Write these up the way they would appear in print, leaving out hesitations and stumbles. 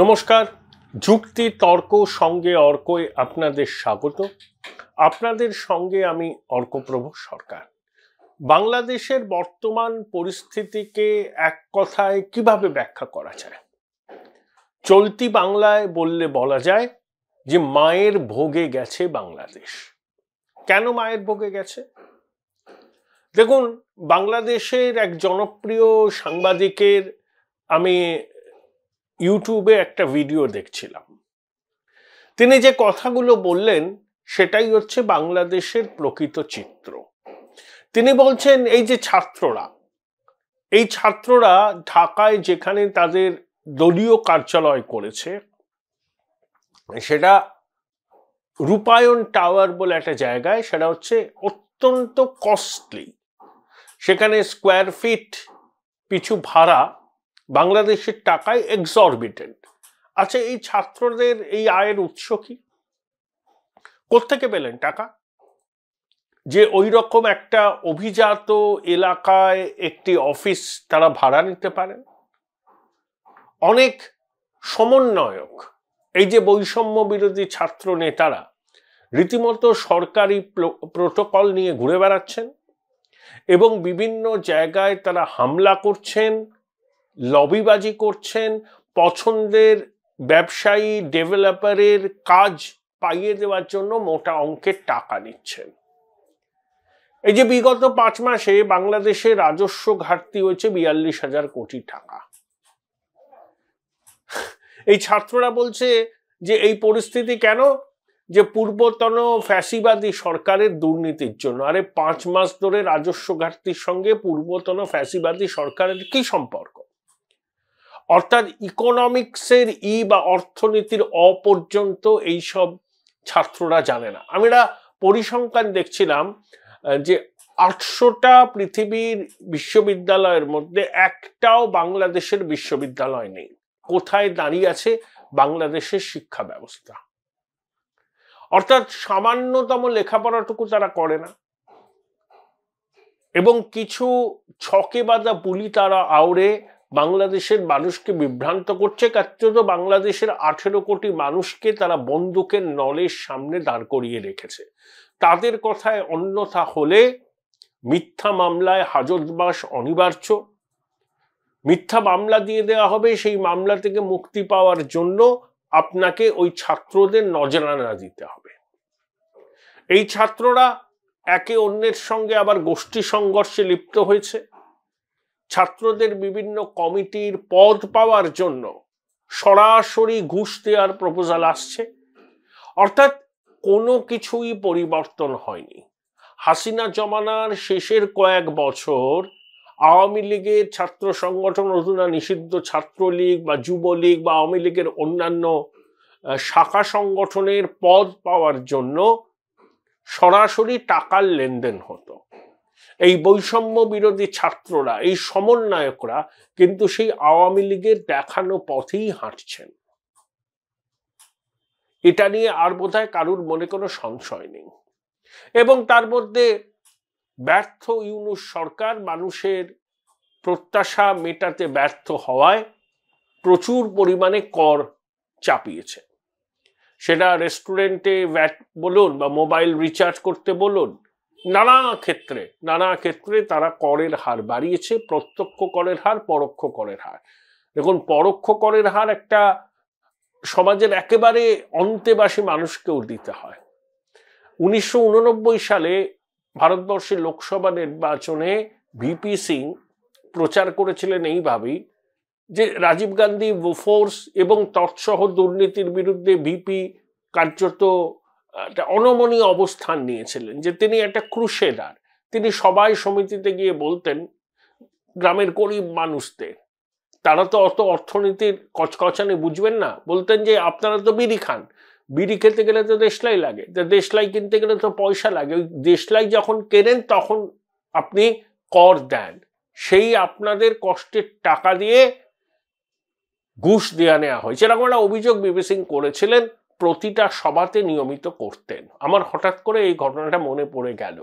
নমস্কার। যুক্তি তর্ক সঙ্গে অর্কয় আপনাদের স্বাগত। আপনাদের সঙ্গে আমি অর্কপ্রভ সরকার। বাংলাদেশের বর্তমান পরিস্থিতিকে এক কথায় কিভাবে ব্যাখ্যা করা যায়? চলতি বাংলায় বললে বলা যায় যে মায়ের ভোগে গেছে বাংলাদেশ। কেন মায়ের ভোগে গেছে? দেখুন, বাংলাদেশের এক জনপ্রিয় সাংবাদিকের আমি ইউটিউবে একটা ভিডিও দেখছিলাম। তিনি যে কথাগুলো বললেন সেটাই হচ্ছে বাংলাদেশের প্রকৃত চিত্র। তিনি বলছেন এই যে ছাত্ররা ঢাকায় যেখানে তাদের দলীয় কার্যালয় করেছে, সেটা রূপায়ণ টাওয়ার বলে একটা জায়গায়, সেটা হচ্ছে অত্যন্ত কস্টলি। সেখানে স্কোয়ার ফিট পিছু ভাড়া বাংলাদেশের টাকায় এক্সরবিটেন্ট। আচ্ছা, এই ছাত্রদের এই আয়ের উৎস কি? কোত্থেকে পেলেন টাকা যে ওই রকম একটা অভিজাত এলাকায় একটি অফিস তারা ভাড়া নিতে পারেন? অনেক সমন্বয়ক, এই যে বৈষম্য বিরোধী ছাত্র নেতারা রীতিমতো সরকারি প্রোটোকল নিয়ে ঘুরে বেড়াচ্ছেন এবং বিভিন্ন জায়গায় তারা হামলা করছেন, লবিবাজি করছেন, পছন্দের ব্যবসায়ী ডেভেলপারের কাজ পাইয়ে দেওয়ার জন্য মোটা অঙ্কের টাকা নিচ্ছেন। এই যে বিগত 5 মাসে বাংলাদেশে রাজস্ব ঘাটতি হয়েছে 42,000 কোটি টাকা। এই ছাত্ররা বলছে যে এই পরিস্থিতি কেন? যে পূর্বতন ফ্যাসিবাদী সরকারের দুর্নীতির জন্য। আরে 5 মাস ধরে রাজস্ব ঘাটতির সঙ্গে পূর্বতন ফ্যাসিবাদী সরকারের কি সম্পর্ক? অর্থাৎ ইকোনমিক্সের বা অর্থনীতির পর্যন্ত এইসব ছাত্ররা জানে না। আমি একটা পরিসংখ্যান দেখছিলাম যে 800টা পৃথিবীর বিশ্ববিদ্যালয়ের মধ্যে একটাও বাংলাদেশের বিশ্ববিদ্যালয় নেই। কোথায় দাঁড়িয়ে আছে বাংলাদেশের শিক্ষা ব্যবস্থা? অর্থাৎ সামান্যতম লেখাপড়াটুকু তারা করে না এবং কিছু ছকে বাঁধা বুলি তারা আউড়ে বাংলাদেশের মানুষকে বিভ্রান্ত করছে। কার্যত বাংলাদেশের 18 কোটি মানুষকে তারা বন্দুকের নলের সামনে দাঁড় করিয়ে রেখেছে। তাদের কথায় অন্যথা হলে মিথ্যা মামলায় হাজতবাস অনিবার্য। মিথ্যা মামলা দিয়ে দেওয়া হবে, সেই মামলা থেকে মুক্তি পাওয়ার জন্য আপনাকে ওই ছাত্রদের নজরানা দিতে হবে। এই ছাত্ররা একে অন্যের সঙ্গে আবার গোষ্ঠী সংঘর্ষে লিপ্ত হয়েছে। ছাত্রদের বিভিন্ন কমিটির পদ পাওয়ার জন্য সরাসরি ঘুষ দেওয়ার প্রপোজাল আসছে। অর্থাৎ কোনো কিছুই পরিবর্তন হয়নি। হাসিনা জমানার শেষের কয়েক বছর আওয়ামী লীগের ছাত্র সংগঠন, অধুনা নিষিদ্ধ ছাত্রলীগ বা যুবলীগ বা আওয়ামী লীগের অন্যান্য শাখা সংগঠনের পদ পাওয়ার জন্য সরাসরি টাকার লেনদেন হতো। এই বৈষম্য বিরোধী ছাত্ররা, এই সমন্বয়করা কিন্তু সেই আওয়ামী লীগের দেখানো পথেই হাঁটছেন। এটা নিয়ে আর বোধহয় কারুর মনে কোনো সংশয় নেই। এবং তার মধ্যে ব্যর্থ ইউনূস সরকার মানুষের প্রত্যাশা মেটাতে ব্যর্থ হওয়ায় প্রচুর পরিমাণে কর চাপিয়েছে। সেটা রেস্টুরেন্টে ভ্যাট বলুন বা মোবাইল রিচার্জ করতে বলুন, নানা ক্ষেত্রে তারা করের হার বাড়িয়েছে। প্রত্যক্ষ করের হার, পরোক্ষ করের হার। দেখুন, পরোক্ষ করের হার একটা সমাজের একেবারে অন্তেবাসী মানুষকেও দিতে হয়। 1989 সালে ভারতবর্ষের লোকসভা নির্বাচনে ভিপি সিং প্রচার করেছিলেন এইভাবেই যে রাজীব গান্ধী বোফোর্স এবং তৎসহ দুর্নীতির বিরুদ্ধে ভিপি কার্যত একটা অনমনীয় অবস্থান নিয়েছিলেন, যে তিনি একটা ক্রুসেডার। তিনি সবাই সমিতিতে গিয়ে বলতেন গ্রামের গরিব মানুষদের, তারা তো অত অর্থনীতির কচকচানি বুঝবেন না, বলতেন যে আপনারা তো বিড়ি খান, বিড়ি খেতে গেলে তো দেশলাই লাগে, দেশলাই কিনতে গেলে তো পয়সা লাগে, ওই দেশলাই যখন কেনেন তখন আপনি কর দেন, সেই আপনাদের কষ্টের টাকা দিয়ে ঘুষ দেওয়া নেওয়া হয়েছে। এরকম একটা অভিযোগ বিপি সিং করেছিলেন, প্রতিটা সভাতে নিয়মিত করতেন। আমার হঠাৎ করে এই ঘটনাটা মনে পড়ে গেল।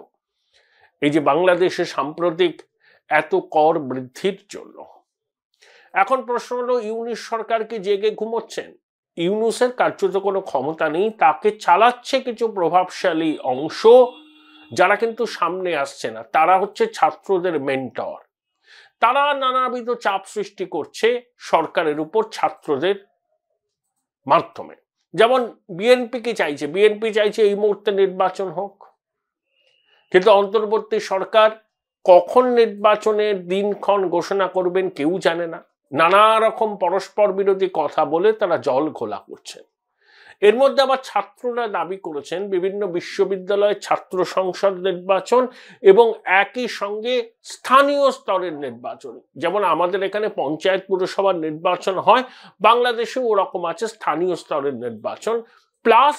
এই যে বাংলাদেশে সাম্প্রতিক এত কর বৃদ্ধির জন্য এখন প্রশ্ন হলো, ইউনূস সরকার কি জেগে ঘুমোচ্ছেন? ইউনূসের কার্যত কোনো ক্ষমতা নেই, তাকে চালাচ্ছে কিছু প্রভাবশালী অংশ, যারা কিন্তু সামনে আসছে না। তারা হচ্ছে ছাত্রদের মেন্টর। তারা নানাবিধ চাপ সৃষ্টি করছে সরকারের উপর ছাত্রদের মাধ্যমে। যেমন বিএনপি কি চাইছে? বিএনপি চাইছে এই মুহূর্তে নির্বাচন হোক, কিন্তু অন্তর্বর্তী সরকার কখন নির্বাচনের দিনক্ষণ ঘোষণা করবেন কেউ জানে না। নানা রকম পরস্পর বিরোধী কথা বলে তারা জল ঘোলা করছেন। এর মধ্যে আবার ছাত্ররা দাবি করেছেন বিভিন্ন বিশ্ববিদ্যালয়ের ছাত্র সংসদ নির্বাচন এবং একই সঙ্গে স্থানীয় স্তরের নির্বাচন। যেমন আমাদের এখানে পঞ্চায়েত পুরসভার নির্বাচন হয়, বাংলাদেশে ওরকম আছে স্থানীয় স্তরের নির্বাচন, প্লাস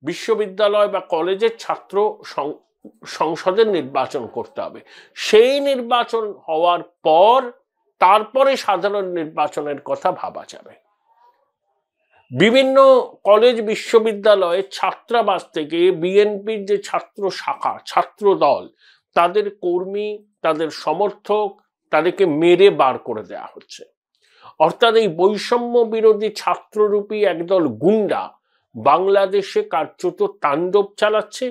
বিশ্ববিদ্যালয় বা কলেজের ছাত্র সংসদের নির্বাচন করতে হবে। সেই নির্বাচন হওয়ার পর তারপরে সাধারণ নির্বাচনের কথা ভাবা যাবে। বিভিন্ন কলেজ বিশ্ববিদ্যালয়ে ছাত্রাবাস থেকে বিএনপির যে ছাত্র শাখা, ছাত্র দল, তাদের কর্মী, তাদের সমর্থক, তাদেরকে মেরে বার করে দেয়া হচ্ছে। অর্থাৎ এই বৈষম্য বিরোধী ছাত্ররূপী একদল গুন্ডা বাংলাদেশে কার্যত তাণ্ডব চালাচ্ছে।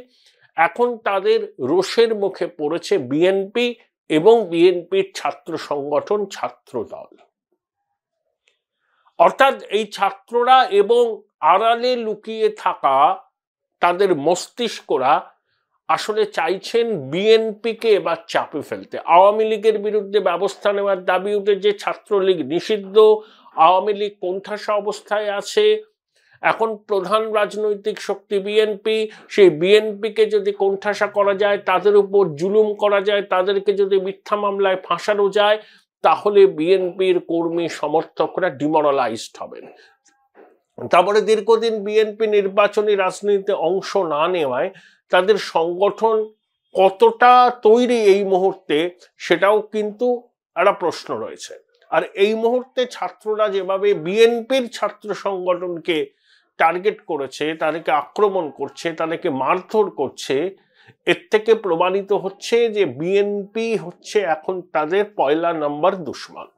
এখন তাদের রোষের মুখে পড়েছে বিএনপি এবং বিএনপির ছাত্র সংগঠন, ছাত্র দল। অর্থাৎ এই ছাত্ররা এবং আড়ালে লুকিয়ে থাকা তাদের মস্তিষ্করা আসলে চাইছেন বিএনপিকে এবার চাপে ফেলতে। আওয়ামী লীগের বিরুদ্ধে ব্যবস্থা নেওয়ার দাবি উঠে, যে ছাত্রলীগ নিষিদ্ধ, আওয়ামী লীগ কোণঠাসা অবস্থায় আছে, এখন প্রধান রাজনৈতিক শক্তি বিএনপি। সেই বিএনপিকে যদি কোণঠাসা করা যায়, তাদের উপর জুলুম করা যায়, তাদেরকে যদি মিথ্যা মামলায় ফাঁসানো যায়, তাহলে বিএনপির কর্মী সমর্থকরা ডিমোরালাইজড হবেন। তারপরে দীর্ঘদিন বিএনপি নির্বাচনী রাজনীতিতে অংশ না নেওয়ায় তাদের সংগঠন কতটা তৈরি এই মুহূর্তে, সেটাও কিন্তু একটা প্রশ্ন রয়েছে। আর এই মুহূর্তে ছাত্ররা যেভাবে বিএনপির ছাত্র সংগঠনকে টার্গেট করেছে, তাদেরকে আক্রমণ করছে, তাদেরকে মারধর করছে, এর থেকে প্রমাণিত হচ্ছে যে বিএনপি হচ্ছে এখন তাদের পয়লা নম্বর দুশ্মন।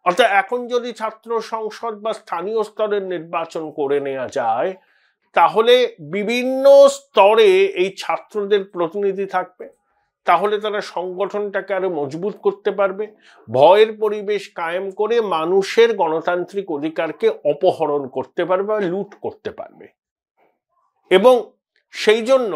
অর্থাৎ এখন যদি ছাত্র সংসদ বা স্থানীয় স্তরের নির্বাচন করে নেওয়া যায়, তাহলে বিভিন্ন স্তরে এই ছাত্রদের প্রতিনিধি থাকবে, তাহলে তারা সংগঠনটাকে আরো মজবুত করতে পারবে, ভয়ের পরিবেশ কায়েম করে মানুষের গণতান্ত্রিক অধিকারকে অপহরণ করতে পারবে, লুট করতে পারবে। এবং সেই জন্য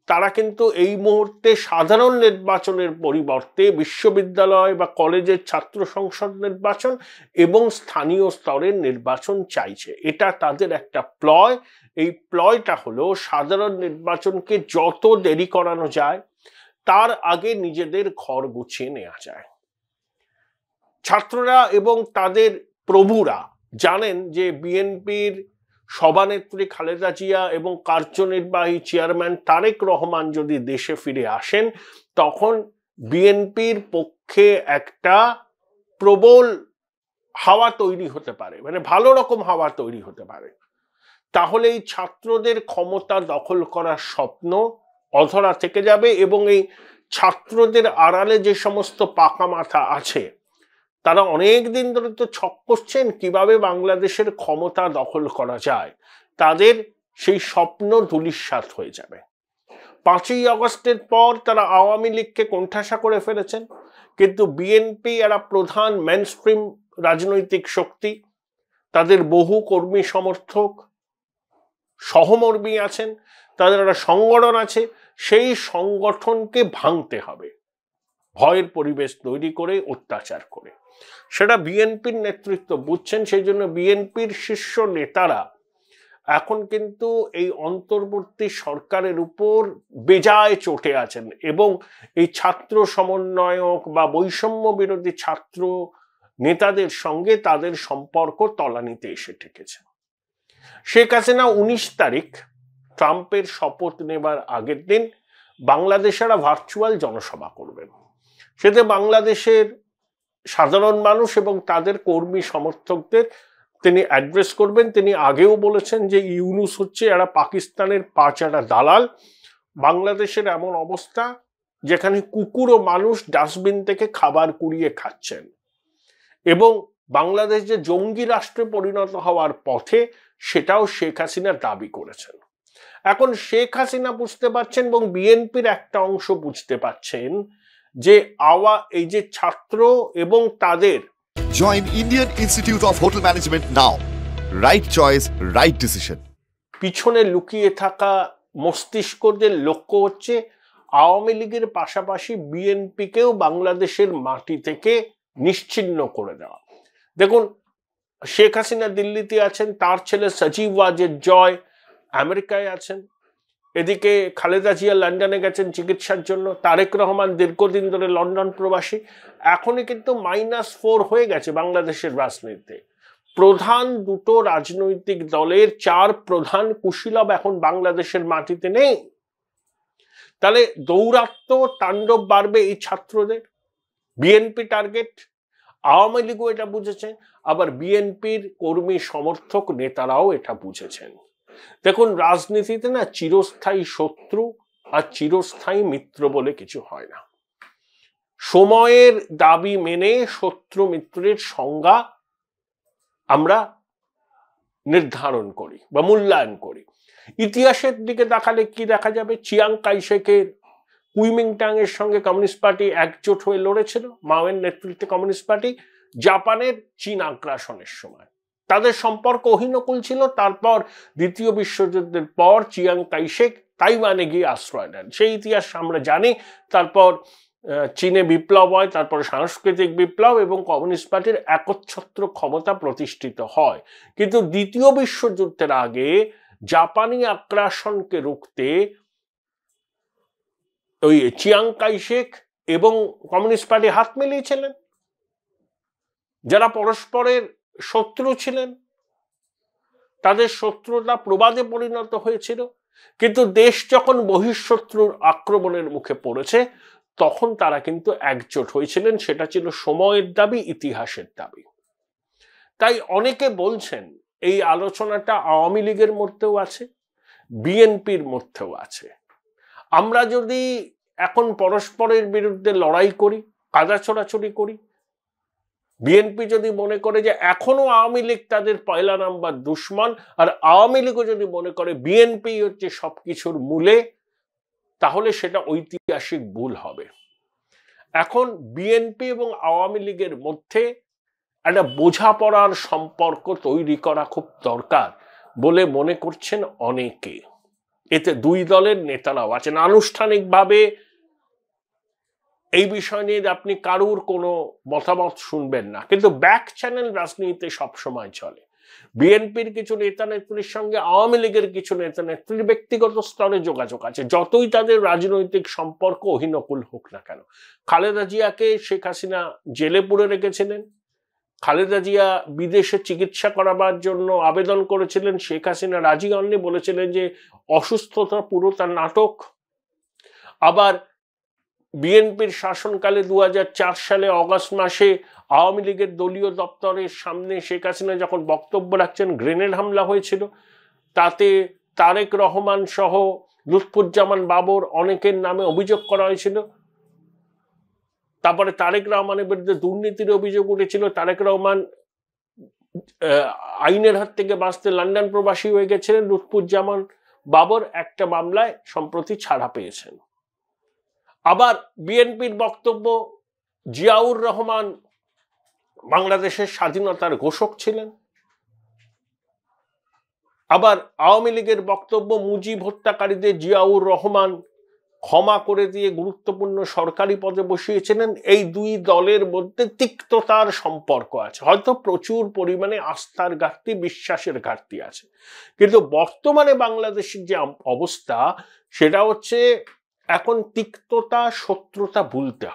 তারা কিন্তু এই মুহূর্তে সাধারণ নির্বাচনের পরিবর্তে বিশ্ববিদ্যালয় বা কলেজের ছাত্র সংসদ নির্বাচন এবং স্থানীয় স্তরের নির্বাচন চাইছে। এটা তাদের একটা প্লয়। এই প্লয়টা হলো সাধারণ নির্বাচনকে যত দেরি করানো যায়, তার আগে নিজেদের ঘর গুছিয়ে নেওয়া যায়। ছাত্ররা এবং তাদের প্রভুরা জানেন যে বিএনপির সভানেত্রী খালেদা জিয়া এবং কার্যনির্বাহী চেয়ারম্যান তারেক রহমান যদি দেশে ফিরে আসেন, তখন বিএনপির পক্ষে একটা প্রবল হাওয়া তৈরি হতে পারে, মানে ভালো রকম হাওয়া তৈরি হতে পারে। তাহলে এই ছাত্রদের ক্ষমতা দখল করার স্বপ্ন অধরা থেকে যাবে এবং এই ছাত্রদের আড়ালে যে সমস্ত পাকা মাথা আছে, তারা অনেক দিন ধরে তো ছক করছেন কিভাবে বাংলাদেশের ক্ষমতা দখল করা যায়, তাদের সেই স্বপ্ন ধূলিসাৎ হয়ে যাবে। 5ই আগস্টের পর তারা আওয়ামী লীগকে কোণঠাসা করে ফেলেছেন, কিন্তু বিএনপি এরা প্রধান মেইনস্ট্রিম রাজনৈতিক শক্তি, তাদের বহু কর্মী সমর্থক সহমর্মী আছেন, তাদের একটা সংগঠন আছে, সেই সংগঠনকে ভাঙতে হবে ভয়ের পরিবেশ তৈরি করে, অত্যাচার করে। সেটা বিএনপির নেতৃত্ব বুঝছেন। সেই জন্য বিএনপির শীর্ষ নেতারা এখন কিন্তু এই অন্তর্বর্তী সরকারের উপর বেজায় চটে আছেন এবং এই ছাত্র সমন্বয়ক বা বৈষম্য বিরোধী ছাত্র নেতাদের সঙ্গে তাদের সম্পর্ক তলানিতে এসে ঠেকেছে। শেখ হাসিনা 19 তারিখ ট্রাম্পের শপথ নেবার আগের দিন বাংলাদেশেরা ভার্চুয়াল জনসভা করবেন। সেতে বাংলাদেশের সাধারণ মানুষ এবং তাদের কর্মী সমর্থকদের তিনি অ্যাড্রেস করবেন। তিনি আগেও বলেছেন যে ইউনূস হচ্ছে এরা পাকিস্তানের পাঁচাটা দালাল। বাংলাদেশের এমন অবস্থা যেখানে কুকুর ও মানুষ ডাস্টবিন থেকে খাবার কুড়িয়ে খাচ্ছেন। এবং বাংলাদেশ যে জঙ্গি রাষ্ট্রে পরিণত হওয়ার পথে সেটাও শেখ হাসিনা দাবি করেছেন। এখন শেখ হাসিনা বুঝতে পারছেন এবং বিএনপির একটা অংশ বুঝতে পারছেন যে এই যে ছাত্র এবং তাদের join Indian institute of hotel management now, right choice, right decision. পিছনে লুকিয়ে থাকা মস্তিষ্কদের লক্ষ্য হচ্ছে আওয়ামী লীগের পাশাপাশি বিএনপিকেও বাংলাদেশের মাটি থেকে নিশ্চিহ্ন করে দেওয়া। দেখুন, শেখ হাসিনা দিল্লিতে আছেন, তার ছেলে সজীব ওয়াজেদ জয় আমেরিকায় আছেন, এদিকে খালেদা জিয়া লন্ডনে গেছেন চিকিৎসার জন্য, তারেক রহমান দীর্ঘদিন ধরে লন্ডন প্রবাসী। এখনই কিন্তু -4 হয়ে গেছে বাংলাদেশের রাজনীতিতে। প্রধান দুটো রাজনৈতিক দলের 4 প্রধান কুশীলব এখন বাংলাদেশের মাটিতে নেই। তাহলে দৌরাত্ম্য তাণ্ডব বাড়বে এই ছাত্রদের। বিএনপি টার্গেট, আওয়ামী লীগও এটা বুঝেছেন, আবার বিএনপির কর্মী সমর্থক নেতারাও এটা বুঝেছেন। দেখুন, রাজনীতিতে না চিরস্থায়ী শত্রু আর চিরস্থায়ী মিত্র বলে কিছু হয় না। সময়ের দাবি মেনে শত্রু মিত্রের সংজ্ঞা আমরা নির্ধারণ করি বা মূল্যায়ন করি। ইতিহাসের দিকে তাকালে কি দেখা যাবে? চিয়াং কাইশেকের কুইমিংটাং এর সঙ্গে কমিউনিস্ট পার্টি একজোট হয়ে লড়েছিল, মাওয়ের নেতৃত্বে কমিউনিস্ট পার্টি, জাপানের চীন আগ্রাসনের সময় তাদের সম্পর্ক অহিনকুল ছিল। তারপর দ্বিতীয় বিশ্বযুদ্ধের পর চিয়াং কাইশেক তাইওয়ানে গিয়ে আশ্রয় নেন, সেই ইতিহাস আমরা জানি। তারপর চীনে বিপ্লব হয়, তারপর সাংস্কৃতিক বিপ্লব এবং কমিউনিস্ট পার্টির একচ্ছত্র ক্ষমতা প্রতিষ্ঠিত হয়। কিন্তু দ্বিতীয় বিশ্বযুদ্ধের আগে জাপানি আগ্রাসনকে রুখতে ওই চিয়াং কাইশেক এবং কমিউনিস্ট পার্টি হাত মিলিয়েছিলেন, যারা পরস্পরের শত্রু ছিলেন। তাদের শত্রুতা প্রবাদে পরিণত হয়েছিল। কিন্তু দেশ যখন বহিঃশত্রুর আক্রমণের মুখে পড়েছে তখন তারা কিন্তু একজোট হয়েছিলেন। সেটা ছিল সময়ের দাবি, ইতিহাসের দাবি। তাই অনেকে বলছেন এই আলোচনাটা আওয়ামী লীগের মধ্যেও আছে, বিএনপির মধ্যেও আছে। আমরা যদি এখন পরস্পরের বিরুদ্ধে লড়াই করি, কাদা ছোড়াছুড়ি করি, বিএনপি যদি মনে করে যে এখনো আওয়ামী লীগ তাদের পয়লা নাম্বার দুশ্মন, আর আওয়ামী লীগও যদি মনে করে বিএনপি হচ্ছে সবকিছুর মূলে, তাহলে সেটা ঐতিহাসিক ভুল হবে। এখন বিএনপি এবং আওয়ামী লীগের মধ্যে একটা বোঝাপড়ার সম্পর্ক তৈরি করা খুব দরকার বলে মনে করছেন অনেকে। এতে দুই দলের নেতারাও আছেন। আনুষ্ঠানিকভাবে এই বিষয় নিয়ে আপনি কারুর কোনো মতামত শুনবেন না, কিন্তু ব্যাক চ্যানেল রাজনীতিতে সবসময় চলে। বিএনপির কিছু নেতা নেত্রীর সঙ্গে আওয়ামী লীগের কিছু নেতা নেত্রীর ব্যক্তিগত স্তরে যোগাযোগ আছে, যতই তাদের রাজনৈতিক সম্পর্ক অহিনকুল হোক না কেন। খালেদা জিয়াকে শেখ হাসিনা জেলে পুরে রেখেছিলেন, খালেদা জিয়া বিদেশে চিকিৎসা করাবার জন্য আবেদন করেছিলেন, শেখ হাসিনা রাজি হননি, বলেছিলেন যে অসুস্থতা পুরো তার নাটক। আবার বিএনপির শাসনকালে 2004 সালে অগাস্ট মাসে আওয়ামী লীগের দলীয় দপ্তরের সামনে শেখ হাসিনা যখন বক্তব্য রাখছেন গ্রেনেড হামলা হয়েছিল, তাতে তারেক রহমান সহ লুৎফুজ্জামান বাবর অনেকের নামে অভিযোগ করা হয়েছিল। তারপরে তারেক রহমানের বিরুদ্ধে দুর্নীতির অভিযোগ উঠেছিল। তারেক রহমান আইনের হাত থেকে বাঁচতে লন্ডন প্রবাসী হয়ে গেছিলেন। লুৎফুজ্জামান বাবর একটা মামলায় সম্প্রতি ছাড়া পেয়েছেন। আবার বিএনপির বক্তব্য, জিয়াউর রহমান বাংলাদেশের স্বাধীনতার ঘোষক ছিলেন। আবার আওয়ামী লীগের বক্তব্য, মুজিব হত্যাকারীদের জিয়াউর রহমান ক্ষমা করে দিয়ে গুরুত্বপূর্ণ সরকারি পদে বসিয়েছিলেন। এই দুই দলের মধ্যে তিক্ততার সম্পর্ক আছে, হয়তো প্রচুর পরিমাণে আস্থার ঘাটতি, বিশ্বাসের ঘাটতি আছে। কিন্তু বর্তমানে বাংলাদেশের যে অবস্থা, সেটা হচ্ছে এখন তিক্ততা, শত্রুতা ভুলতে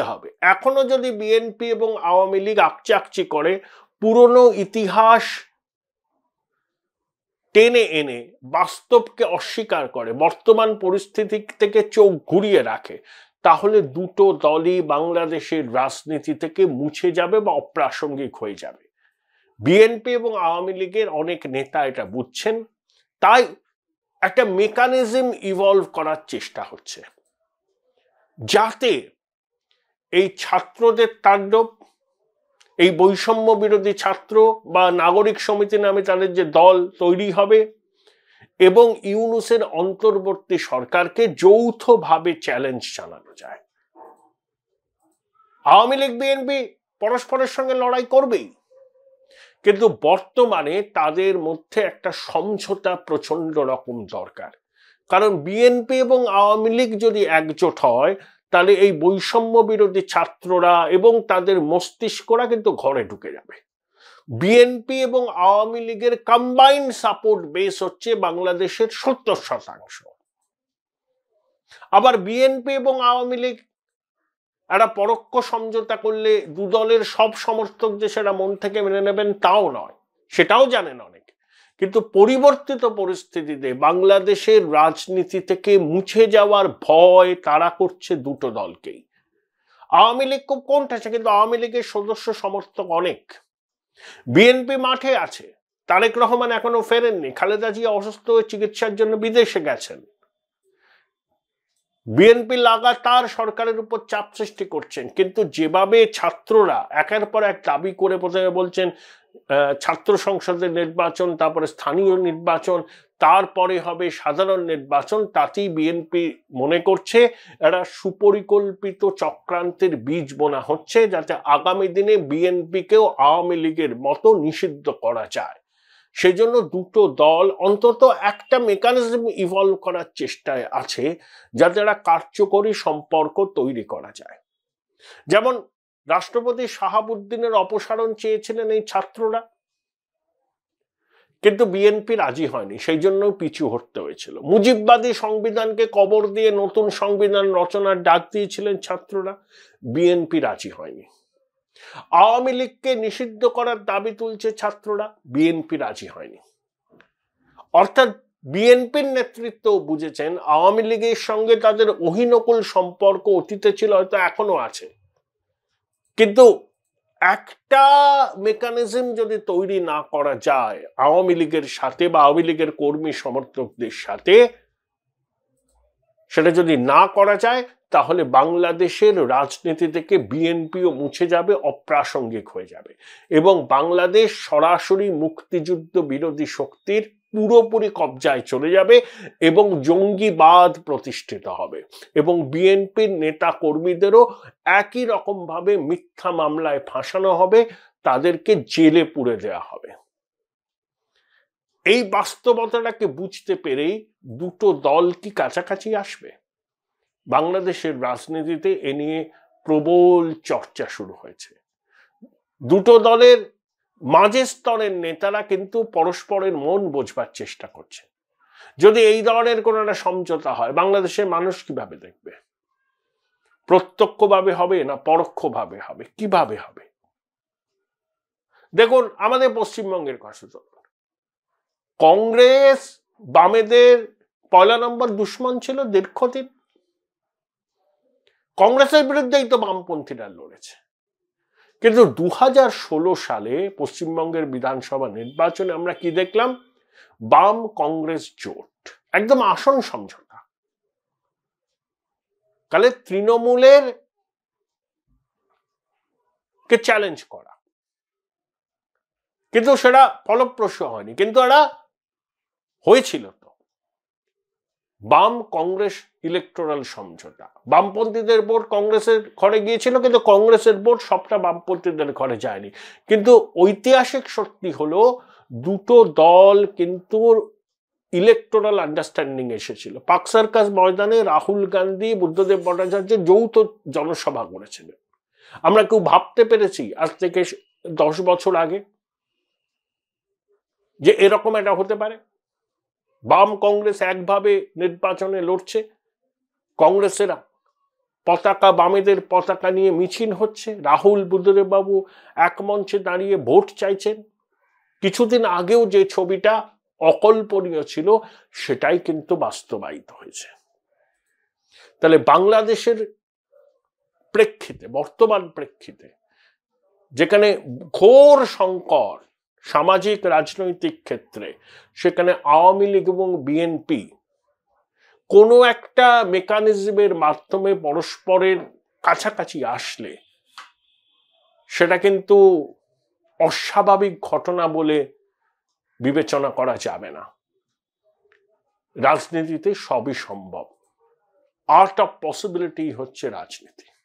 হবে। এখনো যদি বিএনপি এবং আওয়ামী লীগ আকচাকচি করে, পুরনো ইতিহাস টেনে এনে বাস্তবকে অস্বীকার করে, বর্তমান পরিস্থিতি থেকে চোখ ঘুরিয়ে রাখে, তাহলে দুটো দলই বাংলাদেশের রাজনীতি থেকে মুছে যাবে বা অপ্রাসঙ্গিক হয়ে যাবে। বিএনপি এবং আওয়ামী লীগের অনেক নেতা এটা বুঝছেন, তাই একটা মেকানিজম ইভলভ করার চেষ্টা হচ্ছে, যাতে এই ছাত্রদের তাণ্ডব, এই বৈষম্য বিরোধী ছাত্র বা নাগরিক সমিতি নামে তাদের যে দল তৈরি হবে এবং ইউনূসের অন্তর্বর্তী সরকারকে যৌথভাবে চ্যালেঞ্জ জানানো যায়। আওয়ামী লীগ বিএনপি পরস্পরের সঙ্গে লড়াই করবেই, কিন্তু বর্তমানে তাদের মধ্যে একটা সমঝোতা প্রচন্ড রকম দরকার। কারণ বিএনপি এবং আওয়ামী লীগ যদি একজোট হয় তাহলে এই বৈষম্য বিরোধী ছাত্ররা এবং তাদের মস্তিষ্করা কিন্তু ঘরে ঢুকে যাবে। বিএনপি এবং আওয়ামী লীগের কম্বাইন্ড সাপোর্ট বেস হচ্ছে বাংলাদেশের 70%। আবার বিএনপি এবং আওয়ামী লীগ একটা পরোক্ষ সমঝোতা করলে দু দলের সব সমর্থক যে সেটা মন থেকে মেনে নেবেন তাও নয়, সেটাও জানেন অনেক। কিন্তু পরিবর্তিত পরিস্থিতিতে বাংলাদেশের রাজনীতি থেকে মুছে যাওয়ার ভয় তারা করছে দুটো দলকেই। আওয়ামী লীগ খুব কোণঠাসা, কিন্তু আওয়ামী লীগের সদস্য সমর্থক অনেক। বিএনপি মাঠে আছে, তারেক রহমান এখনো ফেরেননি, খালেদা জিয়া অসুস্থ হয়ে চিকিৎসার জন্য বিদেশে গেছেন। বিএনপি লাগাতার সরকারের উপর চাপ সৃষ্টি করছেন, কিন্তু যেভাবে ছাত্ররা একের পর এক দাবি করে প্রথমে বলছেন ছাত্র সংসদের নির্বাচন, তারপরে স্থানীয় নির্বাচন, তারপরে হবে সাধারণ নির্বাচন, তাতেই বিএনপি মনে করছে একটা সুপরিকল্পিত চক্রান্তের বীজ বোনা হচ্ছে যাতে আগামী দিনে বিএনপিকেও আওয়ামী লীগের মতো নিষিদ্ধ করা যায়। সেই জন্য দুটো দল অন্তত একটা মেকানিজম ইভলভ করার চেষ্টায় আছে যাতে একটা কার্যকরী সম্পর্ক তৈরি করা যায়। যেমন রাষ্ট্রপতি শাহাবুদ্দিনের অপসারণ চেয়েছিলেন এই ছাত্ররা, কিন্তু বিএনপি রাজি হয়নি, সেই জন্য পিছু হটতে হয়েছিল। মুজিববাদী সংবিধানকে কবর দিয়ে নতুন সংবিধান রচনার ডাক দিয়েছিলেন ছাত্ররা, বিএনপি রাজি হয়নি। আওয়ামী লীগকে নিষিদ্ধ করার দাবি তুলছে ছাত্ররা, বিএনপি রাজি হয়নি। অর্থাৎ বিএনপির নেতৃত্ব বুঝেছেন আওয়ামী লীগের সঙ্গে তাদের অহিনকুল সম্পর্ক অতীতে ছিল, হয়তো এখনো আছে, কিন্তু একটা মেকানিজম যদি তৈরি না করা যায় আওয়ামী লীগের সাথে বা আওয়ামী লীগের কর্মী সমর্থকদের সাথে, সেটা যদি না করা যায় তাহলে বাংলাদেশের রাজনীতি থেকে বিএনপিও মুছে যাবে, অপ্রাসঙ্গিক হয়ে যাবে এবং বাংলাদেশ সরাসরি মুক্তিযুদ্ধ বিরোধী শক্তির পুরোপুরি কবজায় চলে যাবে এবং জঙ্গিবাদ প্রতিষ্ঠিত হবে এবং বিএনপির নেতা কর্মীদেরও একই রকম ভাবে মিথ্যা মামলায় ফাঁসানো হবে, তাদেরকে জেলে পুরে দেওয়া হবে। এই বাস্তবতাটাকে বুঝতে পেরেই দুটো দল কি কাছাকাছি আসবে? বাংলাদেশের রাজনীতিতে এ নিয়ে প্রবল চর্চা শুরু হয়েছে। দুটো দলের মাঝের স্তরের নেতারা কিন্তু পরস্পরের মন বোঝবার চেষ্টা করছে। যদি এই ধরনের কোনো একটা সমঝোতা হয় বাংলাদেশের মানুষ কিভাবে দেখবে? প্রত্যক্ষভাবে হবে না পরোক্ষভাবে হবে? কিভাবে হবে? দেখুন, আমাদের পশ্চিমবঙ্গের কথা ধরুন, কংগ্রেস বামেদের পয়লা নম্বর দুশ্মন ছিল দীর্ঘদিন। কংগ্রেসের বিরুদ্ধেই তো বামপন্থীরা লড়েছে, কিন্তু 2016 সালে পশ্চিমবঙ্গের বিধানসভা নির্বাচনে আমরা কি দেখলাম? বাম কংগ্রেস জোট, একদম আসন সমঝোতা। তাহলে তৃণমূলের কে চ্যালেঞ্জ করা, কিন্তু সেটা ফলপ্রসূ হয়নি, কিন্তু এটা হয়েছিল তো বাম কংগ্রেস ইলেকটোরাল সমঝোতা। বামপন্থীদের ভোট কংগ্রেসের ঘরে গিয়েছিল, কিন্তু কংগ্রেসের ভোট সবটা বামপন্থীদের ঘরে যায়নি। কিন্তু ঐতিহাসিক সত্যি হলো দুটো দল কিন্তু ইলেকটোরাল আন্ডারস্ট্যান্ডিং এসেছিল। পার্ক সার্কাস ময়দানে রাহুল গান্ধী, বুদ্ধদেব ভট্টাচার্য যৌথ জনসভা করেছিলেন। আমরা কেউ ভাবতে পেরেছি আজ থেকে 10 বছর আগে যে এরকম এটা হতে পারে? বাম কংগ্রেস একভাবে নির্বাচনে লড়ছে, কংগ্রেসের পতাকা, বামেদের পতাকা নিয়ে মিছিল হচ্ছে, রাহুল বুদ্ধদেব বাবু এক মঞ্চে দাঁড়িয়ে ভোট চাইছেন। কিছুদিন আগেও যে ছবিটা অকল্পনীয় ছিল সেটাই কিন্তু বাস্তবায়িত হয়েছে। তাহলে বাংলাদেশের প্রেক্ষিতে, বর্তমান প্রেক্ষিতে যেখানে ঘোর সংকট সামাজিক রাজনৈতিক ক্ষেত্রে, সেখানে আওয়ামী লীগ এবং বিএনপি কোনো একটা মেকানিজমের মাধ্যমে পরস্পরের কাছাকাছি আসলে সেটা কিন্তু অস্বাভাবিক ঘটনা বলে বিবেচনা করা যাবে না। রাজনীতিতে সবই সম্ভব। আর্ট অফ পসিবিলিটি হচ্ছে রাজনীতি।